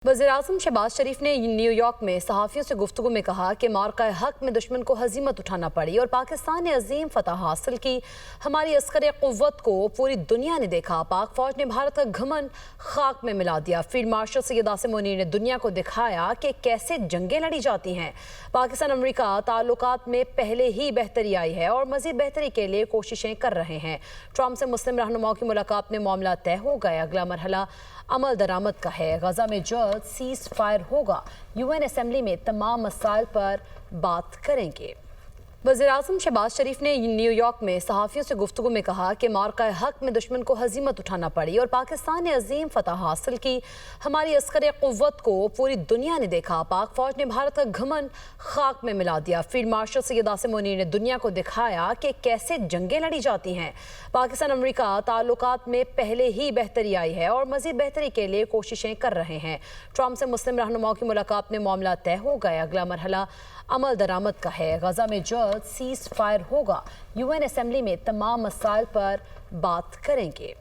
वज़ीर-ए-आज़म शहबाज शरीफ ने न्यूयॉर्क में सहाफ़ियों से गुफ्तगू में कहा कि मार्का हक में दुश्मन को हज़ीमत उठाना पड़ी और पाकिस्तान ने अजीम फतह हासिल की। हमारी अस्कर क़ुव्वत को पूरी दुनिया ने देखा। पाक फ़ौज ने भारत का घमंड खाक में मिला दिया। फील्ड मार्शल सैयद आसिम मुनीर ने दुनिया को दिखाया कि कैसे जंगें लड़ी जाती हैं। पाकिस्तान अमरीका ताल्लुकात में पहले ही बेहतरी आई है और मज़ीद बेहतरी के लिए कोशिशें कर रहे हैं। ट्रंप से मुस्लिम रहनुमाओं की मुलाकात में मामला तय हो गया। अगला मरहला अमल दरामद का है। गजा में जल्द सीज़ फायर होगा। यूएन असेंबली में तमाम मसाइल पर बात करेंगे। वज़ीर-ए-आज़म शहबाज शरीफ ने न्यूयॉर्क में सहाफ़ियों से गुफ्तगू में कहा कि मार्का हक में दुश्मन को हज़ीमत उठाना पड़ी और पाकिस्तान ने अजीम फतह हासिल की। हमारी अस्कर क़ुव्वत को पूरी दुनिया ने देखा। पाक फ़ौज ने भारत का घमंड खाक में मिला दिया। फील्ड मार्शल सैयद आसिम मुनीर ने दुनिया को दिखाया कि कैसे जंगें लड़ी जाती हैं। पाकिस्तान अमरीका ताल्लुकात में पहले ही बेहतरी आई है और मज़ीद बेहतरी के लिए कोशिशें कर रहे हैं। ट्रंप से मुस्लिम रहनुमाओं की मुलाकात में मामला तय हो गया। अगला मरहला अमल दरामद का है। गजा में जल्द सीज़ फायर होगा। यूएन असेंबली में तमाम मसाइल पर बात करेंगे।